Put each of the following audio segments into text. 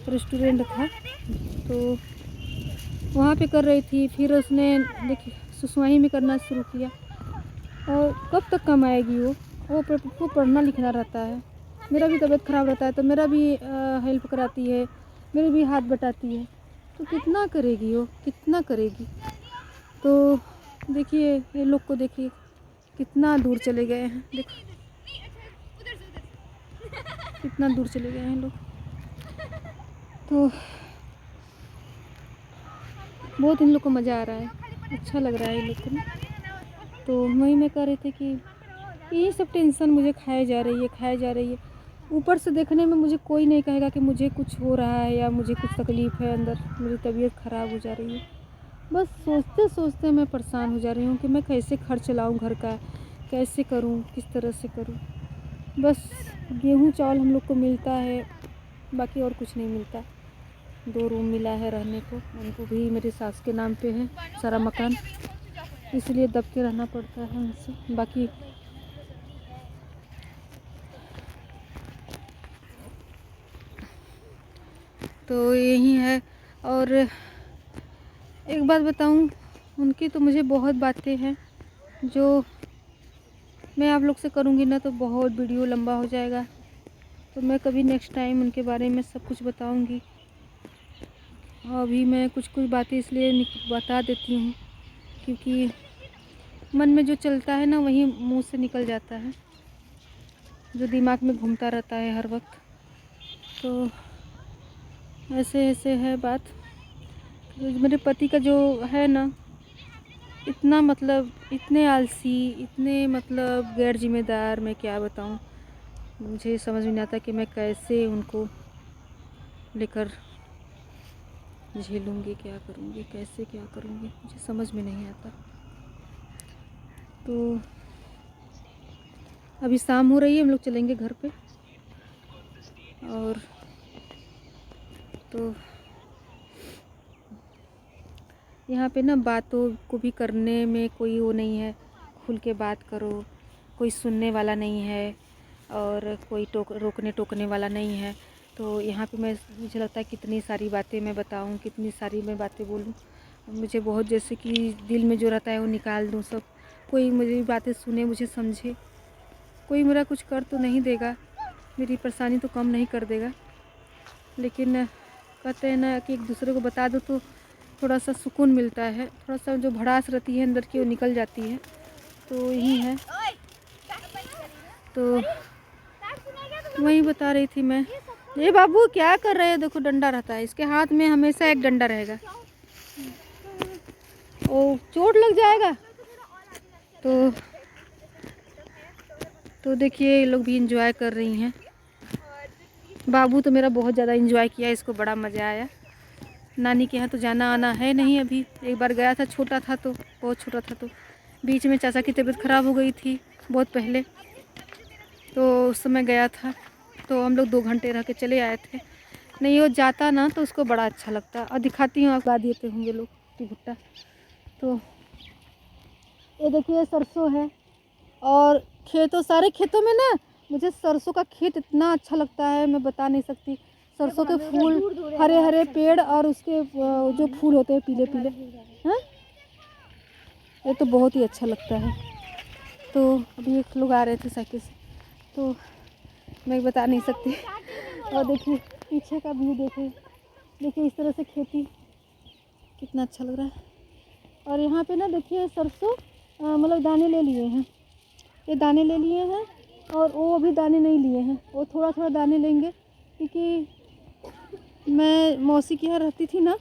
Restaurant था, तो वहाँ पे कर रही थी। फिर उसने देखिए सुसवाई में करना शुरू किया। और कब तक कमाएगी वो पढ़ना लिखना रहता है। मेरा भी तबीयत ख़राब रहता है तो मेरा भी हेल्प कराती है, मेरे भी हाथ बटाती है। तो कितना करेगी वो, कितना करेगी। तो देखिए ये लोग को देखिए कितना दूर चले गए हैं, देखो कितना दूर चले गए हैं लोग। तो बहुत इन लोग को मज़ा आ रहा है, अच्छा लग रहा है इन लोग को ना। तो वही मैं कह रही थी कि यही सब टेंशन मुझे खाए जा रही है, खाए जा रही है। ऊपर से देखने में मुझे कोई नहीं कहेगा कि मुझे कुछ हो रहा है या मुझे कुछ तकलीफ़ है अंदर, मेरी तबीयत ख़राब हो जा रही है। बस सोचते सोचते मैं परेशान हो जा रही हूँ कि मैं कैसे खर्च चलाऊँ घर का, कैसे करूँ, किस तरह से करूँ। बस गेहूँ चावल हम लोग को मिलता है, बाकी और कुछ नहीं मिलता। 2 रूम मिला है रहने को, उनको भी मेरी सास के नाम पे है सारा मकान, इसलिए दब के रहना पड़ता है उनसे। बाकी तो यही है। और एक बात बताऊं, उनकी तो मुझे बहुत बातें हैं जो मैं आप लोग से करूंगी ना तो बहुत वीडियो लंबा हो जाएगा। तो मैं कभी नेक्स्ट टाइम उनके बारे में सब कुछ बताऊंगी। अभी मैं कुछ कुछ बातें इसलिए बता देती हूँ क्योंकि मन में जो चलता है ना वही मुंह से निकल जाता है, जो दिमाग में घूमता रहता है हर वक्त। तो ऐसे ऐसे है बात। मेरे पति का जो है ना, इतना मतलब इतने आलसी, इतने मतलब गैर जिम्मेदार, मैं क्या बताऊं। मुझे समझ में नहीं आता कि मैं कैसे उनको लेकर झेलूंगी, क्या करूंगी, कैसे क्या करूंगी, मुझे समझ में नहीं आता। तो अभी शाम हो रही है, हम लोग चलेंगे घर पे। और तो यहाँ पे ना बातों को भी करने में कोई वो नहीं है, खुल के बात करो, कोई सुनने वाला नहीं है और कोई रोकने टोकने वाला नहीं है। तो यहाँ पे मुझे लगता है कितनी सारी बातें मैं बताऊँ, कितनी सारी मैं बातें बोलूँ। मुझे बहुत जैसे कि दिल में जो रहता है वो निकाल दूँ सब। कोई मेरी बातें सुने, मुझे समझे। कोई मेरा कुछ कर तो नहीं देगा, मेरी परेशानी तो कम नहीं कर देगा, लेकिन कहते हैं ना कि एक दूसरे को बता दो तो थोड़ा सा सुकून मिलता है, थोड़ा सा जो भड़ास रहती है अंदर की वो निकल जाती है। तो यही है। तो वही बता रही थी मैं। ये बाबू क्या कर रहे हैं, देखो डंडा रहता है इसके हाथ में, हमेशा एक डंडा रहेगा। ओ चोट लग जाएगा। तो देखिए ये लोग भी इंजॉय कर रही हैं। बाबू तो मेरा बहुत ज़्यादा इंजॉय किया, इसको बड़ा मज़ा आया। नानी के यहाँ तो जाना आना है नहीं अभी। एक बार गया था, छोटा था तो, बहुत छोटा था तो। बीच में चाचा की तबीयत ख़राब हो गई थी बहुत पहले, तो उस समय गया था। तो हम लोग 2 घंटे रह के चले आए थे। नहीं वो जाता ना तो उसको बड़ा अच्छा लगता। और दिखाती हूँ, आप गा दिए होंगे लोग कि भुट्टा। तो ये देखिए सरसों है, और खेतों, सारे खेतों में ना मुझे सरसों का खेत इतना अच्छा लगता है, मैं बता नहीं सकती। सरसों के फूल, हरे हरे पेड़ और उसके जो फूल होते हैं पीले पीले, हैं, ये तो बहुत ही अच्छा लगता है। तो अभी एक लोग आ रहे थे साइकिल से, तो मैं बता नहीं सकती। और देखिए पीछे का व्यू देखिए, देखिए इस तरह से खेती कितना अच्छा लग रहा है। और यहाँ पे ना देखिए सरसों मतलब दाने ले लिए हैं, ये दाने ले लिए हैं। और वो अभी दाने नहीं लिए हैं, वो थोड़ा थोड़ा दाने लेंगे। क्योंकि मैं मौसी के यहाँ रहती थी ना,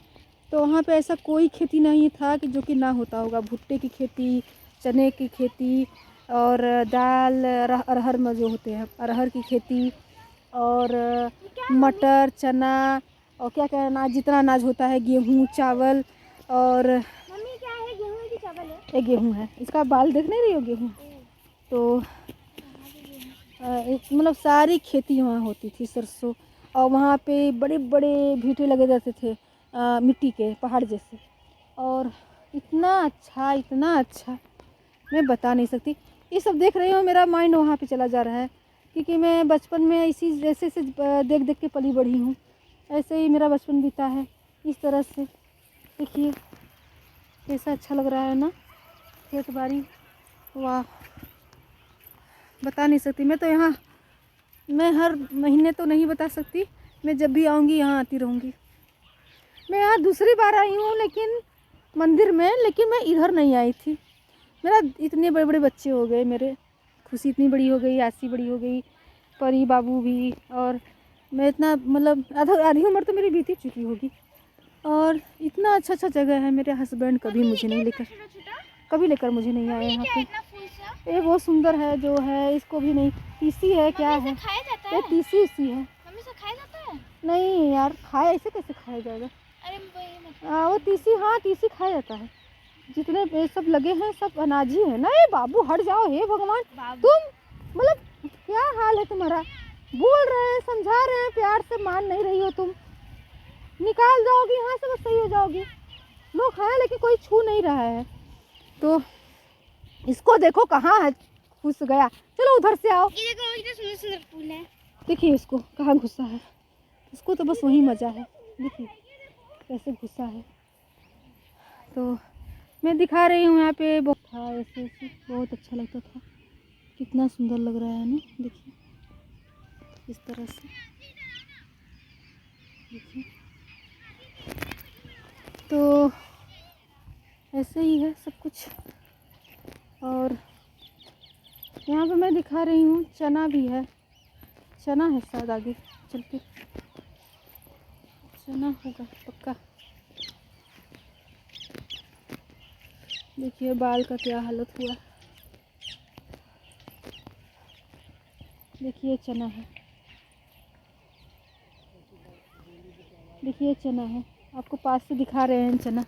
तो वहाँ पे ऐसा कोई खेती नहीं था कि जो कि ना होता होगा। भुट्टे की खेती, चने की खेती, और दाल अरहर में जो होते हैं अरहर की खेती, और मटर, चना, और क्या क्या अनाज, जितना अनाज होता है, गेहूँ, चावल। और मम्मी क्या है, गेहूं की चावल है? ये गेहूँ है, इसका बाल देख नहीं रही हो, गेहूँ। तो मतलब सारी खेती वहाँ होती थी, सरसों। और वहाँ पे बड़े बड़े भीटे लगे रहते थे मिट्टी के पहाड़ जैसे। और इतना अच्छा, इतना अच्छा, मैं बता नहीं सकती। ये सब देख रही हूँ, मेरा माइंड वहाँ पे चला जा रहा है। क्योंकि मैं बचपन में इसी जैसे से देख देख के पली बढ़ी हूँ। ऐसे ही मेरा बचपन बीता है इस तरह से। देखिए कैसा अच्छा लग रहा है ना खेत बाड़ी, वाह बता नहीं सकती। मैं तो यहाँ, मैं हर महीने तो नहीं बता सकती, मैं जब भी आऊँगी यहाँ आती रहूँगी। मैं यहाँ दूसरी बार आई हूँ लेकिन मंदिर में, लेकिन मैं इधर नहीं आई थी। मेरा इतने बड़े बड़े बच्चे हो गए, मेरे खुशी इतनी बड़ी हो गई, आसी बड़ी हो गई, परी बाबू भी, और मैं इतना मतलब आधी उम्र तो मेरी बीती चुकी होगी। और इतना अच्छा अच्छा जगह है, मेरे हस्बैंड कभी मुझे नहीं लेकर, कभी लेकर मुझे नहीं आए यहाँ पे। ये बहुत सुंदर है जो है, इसको भी नहीं, तीसी है क्या है, ये तीसी सी है। मम्मी से खाया जाता है? नहीं यार, खाया ऐसे कैसे खाया जाएगा? अरे वो तीसी, हाँ तीसी खाया जाता है। जितने ये सब लगे हैं सब अनाजी है ना। ये बाबू हट जाओ, हे भगवान तुम, मतलब क्या हाल है तुम्हारा? बोल रहे हैं, समझा रहे हैं, प्यार से मान नहीं रही हो तुम। निकाल जाओगी यहाँ से, बस सही हो जाओगी। लोग हैं लेकिन कोई छू नहीं रहा है। तो इसको देखो कहाँ है, घुस गया। चलो उधर से आओ। ये देखो इतने सुंदर सुंदर फूल है। देखिए इसको कहाँ घुसा है, इसको तो बस वही मज़ा है। देखिए कैसे घुसा है। तो मैं दिखा रही हूँ यहाँ पे, बहुत था ऐसे ऐसे, बहुत अच्छा लगता था। कितना सुंदर लग रहा है ना, देखिए इस तरह से। देखिए तो ऐसे ही है सब कुछ। और यहाँ पे मैं दिखा रही हूँ चना भी है, चना है शायद, आगे चल के चना होगा पक्का। देखिए बाल का क्या हालत हुआ। देखिए चना है, देखिए चना है, आपको पास से दिखा रहे हैं चना।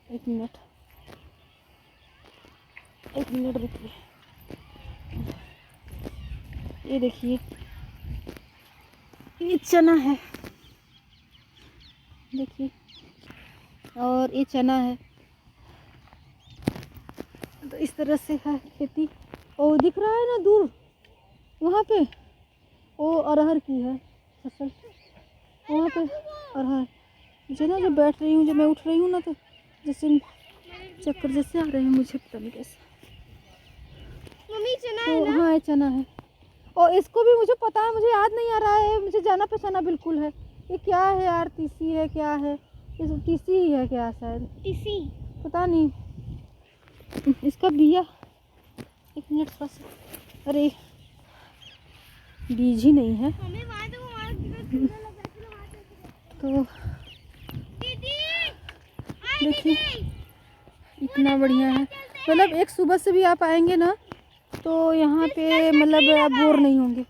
एक मिनट रुकिए। ये देखिए ये चना है, देखिए, और ये चना है। तो इस तरह से है खेती। और दिख रहा है ना दूर वहाँ पे, वो अरहर की है फसल, वहाँ पे अरहर। मुझे ना जब बैठ रही हूँ, जब मैं उठ रही हूँ ना, तो जैसे चक्कर जैसे आ रहे हैं मुझे, पता नहीं कैसे। मम्मी चना तो है ना? हाँ ये चना है। और इसको भी मुझे पता है, मुझे याद नहीं आ रहा है, मुझे जाना पहचाना बिल्कुल है। ये क्या है यार, तीसी है क्या है, ये सब तीसी ही है क्या शायद, तीसी पता नहीं। इसका बिया, एक मिनट थोड़ा सा, अरे बीज ही नहीं है। मम्मी वहां तो हमारा कितना सुंदर लग रहा है। तो दीदी देखिए इतना बढ़िया है, मतलब एक सुबह से भी आप आएंगे ना तो यहाँ पे मतलब आप बोर नहीं होंगे,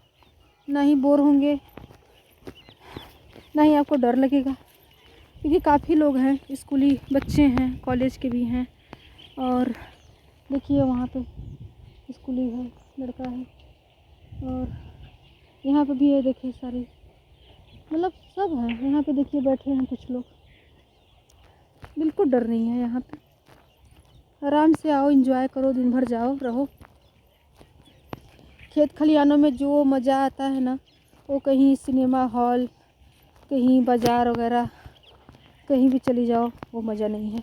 ना ही बोर होंगे, ना ही आपको डर लगेगा, क्योंकि काफ़ी लोग हैं, स्कूली बच्चे हैं, कॉलेज के भी हैं। और देखिए वहाँ पे स्कूली है, लड़का है, और यहाँ पे भी है, देखिए सारे, मतलब सब है यहाँ पे। देखिए बैठे हैं कुछ लोग, बिल्कुल डर नहीं है यहाँ पे। आराम से आओ, एंजॉय करो, दिन भर जाओ रहो। खेत खलिहानों में जो मज़ा आता है ना, वो कहीं सिनेमा हॉल, कहीं बाज़ार वगैरह, कहीं भी चली जाओ वो मज़ा नहीं है।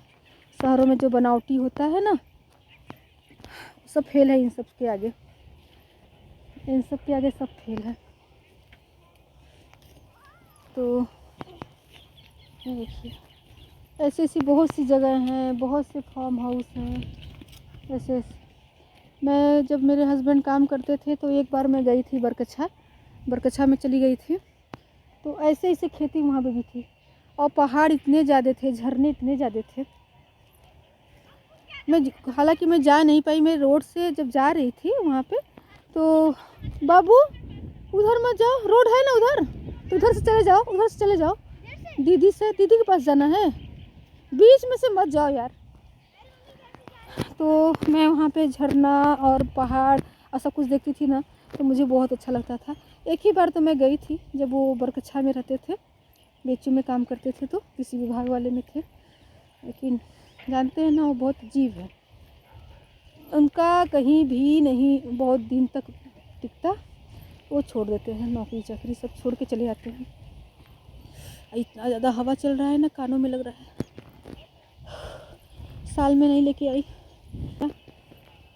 शहरों में जो बनावटी होता है ना, सब फेल है इन सब के आगे, इन सब के आगे सब फेल है। तो ये देखिए ऐसी ऐसी बहुत सी जगह हैं, बहुत से फार्म हाउस हैं ऐसे। मैं जब मेरे हस्बैंड काम करते थे तो एक बार मैं गई थी बरकच्छा में चली गई थी, तो ऐसे ऐसे खेती वहाँ पे भी थी, और पहाड़ इतने ज़्यादा थे, झरने इतने ज़्यादा थे। मैं हालांकि मैं जा नहीं पाई, मैं रोड से जब जा रही थी वहाँ पे, तो बाबू उधर मत जाओ, रोड है ना उधर, तो उधर से चले जाओ, उधर से चले जाओ, दीदी के पास जाना है, बीच में से मत जाओ यार। तो मैं वहाँ पे झरना और पहाड़ और सब कुछ देखती थी ना, तो मुझे बहुत अच्छा लगता था। एक ही बार तो मैं गई थी जब वो बरकच्छा में रहते थे, बेचू में काम करते थे, तो किसी विभाग वाले में थे। लेकिन जानते हैं ना, वो बहुत अजीब है, उनका कहीं भी नहीं बहुत दिन तक टिकता, वो छोड़ देते हैं, नौकरी चाकरी सब छोड़ के चले जाते हैं। इतना ज़्यादा हवा चल रहा है ना, कानों में लग रहा है। साल में नहीं लेके आई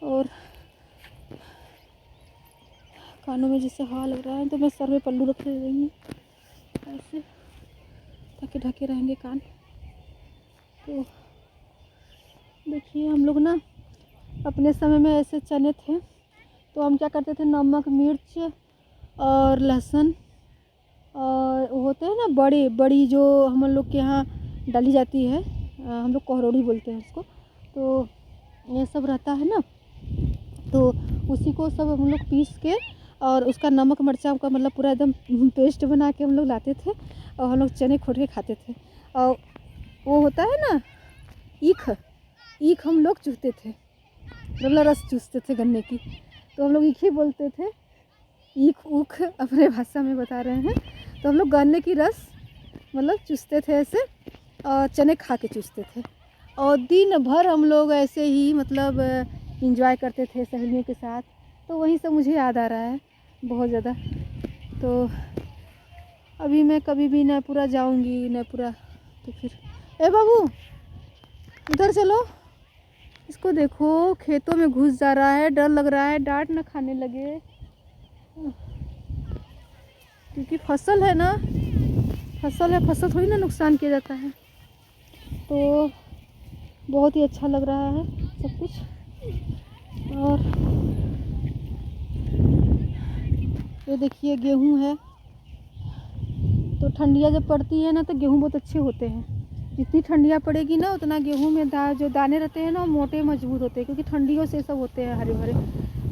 और कानों में जिससे हवा लग रहा है, तो मैं सर में पल्लू रख रही हूँ ऐसे, ताकि ढके रहेंगे कान। तो देखिए हम लोग ना अपने समय में ऐसे चने थे तो हम क्या करते थे, नमक मिर्च और लहसुन और होते हैं ना बड़ी बड़ी जो हम लोग के यहाँ डाली जाती है, हम लोग कोहरोड़ी बोलते हैं उसको। तो ये सब रहता है ना, तो उसी को सब हम लोग पीस के और उसका नमक मिर्चा का मतलब पूरा एकदम पेस्ट बना के हम लोग लाते थे और हम लोग चने खोट के खाते थे। और वो होता है ना ईख हम लोग चूसते थे, मतलब रस चूसते थे गन्ने की, तो हम लोग ईख ही बोलते थे। ईख ऊख अपने भाषा में बता रहे हैं। तो हम लोग गन्ने की रस मतलब चूसते थे ऐसे और चने खा के चूसते थे और दिन भर हम लोग ऐसे ही मतलब इंजॉय करते थे सहेलियों के साथ। तो वही सब मुझे याद आ रहा है बहुत ज़्यादा। तो अभी मैं कभी भी नैपुरा जाऊंगी, नैपुरा तो फिर ए बाबू उधर चलो, इसको देखो खेतों में घुस जा रहा है, डर लग रहा है डांट ना खाने लगे, क्योंकि फसल है ना, फसल है, फसल थोड़ी ना नुकसान किया जाता है। तो बहुत ही अच्छा लग रहा है सब कुछ। और ये देखिए गेहूं है, तो ठंडियाँ जब पड़ती है ना तो गेहूं बहुत अच्छे होते हैं। जितनी ठंडियाँ पड़ेगी ना उतना गेहूं में जो दाने रहते हैं ना वो मोटे मजबूत होते हैं, क्योंकि ठंडियों से सब होते हैं हरे भरे।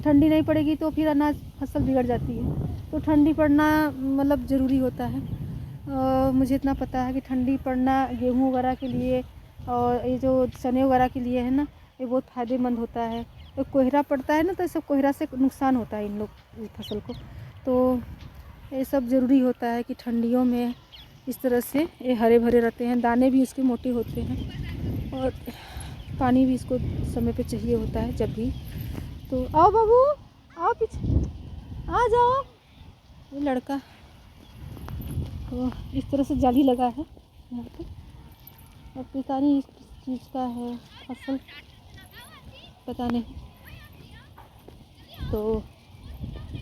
ठंडी नहीं पड़ेगी तो फिर अनाज फसल बिगड़ जाती है। तो ठंडी पड़ना मतलब ज़रूरी होता है। मुझे इतना पता है कि ठंडी पड़ना गेहूँ वगैरह के लिए और ये जो चने वगैरह के लिए है ना, ये बहुत फ़ायदेमंद होता है। तो कोहरा पड़ता है ना, तो सब कोहरा से नुकसान होता है इन लोग फसल को। तो ये सब ज़रूरी होता है कि ठंडियों में इस तरह से ये हरे भरे रहते हैं, दाने भी इसके मोटे होते हैं और पानी भी इसको समय पे चाहिए होता है जब भी। तो आओ बाबू, आओ पीछे आ जाओ, ये लड़का। तो इस तरह से जाली लगा है यहाँ पे, और पता नहीं इस चीज़ का है फसल, पता नहीं। तो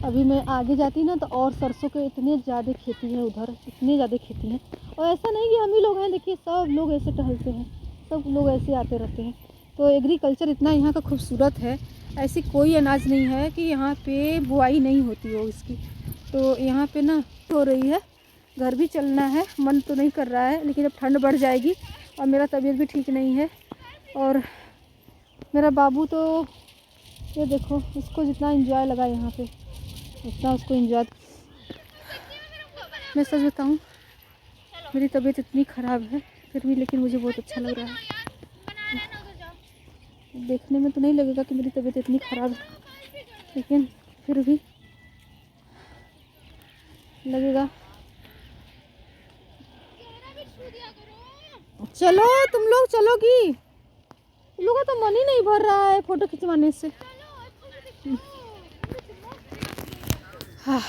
अभी मैं आगे जाती ना तो और सरसों के इतने ज़्यादा खेती है उधर, इतने ज़्यादा खेती है। और ऐसा नहीं कि हम ही लोग हैं, देखिए सब लोग ऐसे टहलते हैं, सब लोग ऐसे आते रहते हैं। तो एग्रीकल्चर इतना यहाँ का खूबसूरत है, ऐसी कोई अनाज नहीं है कि यहाँ पे बुआई नहीं होती हो इसकी। तो यहाँ पे ना हो रही है, घर भी चलना है, मन तो नहीं कर रहा है, लेकिन अब ठंड बढ़ जाएगी और मेरा तबीयत भी ठीक नहीं है। और मेरा बाबू तो ये देखो, इसको जितना एंजॉय लगा यहाँ पे उतना उसको एंजॉय। मैं सच बताऊँ, मेरी तबीयत इतनी ख़राब है फिर भी, लेकिन मुझे बहुत अच्छा लग रहा है। देखने में तो नहीं लगेगा कि मेरी तबीयत इतनी ख़राब है, लेकिन फिर भी लगेगा। चलो तुम लोग चलोगी, तुम लोगों का तो मन ही नहीं भर रहा है फ़ोटो खिंचवाने से। हाँ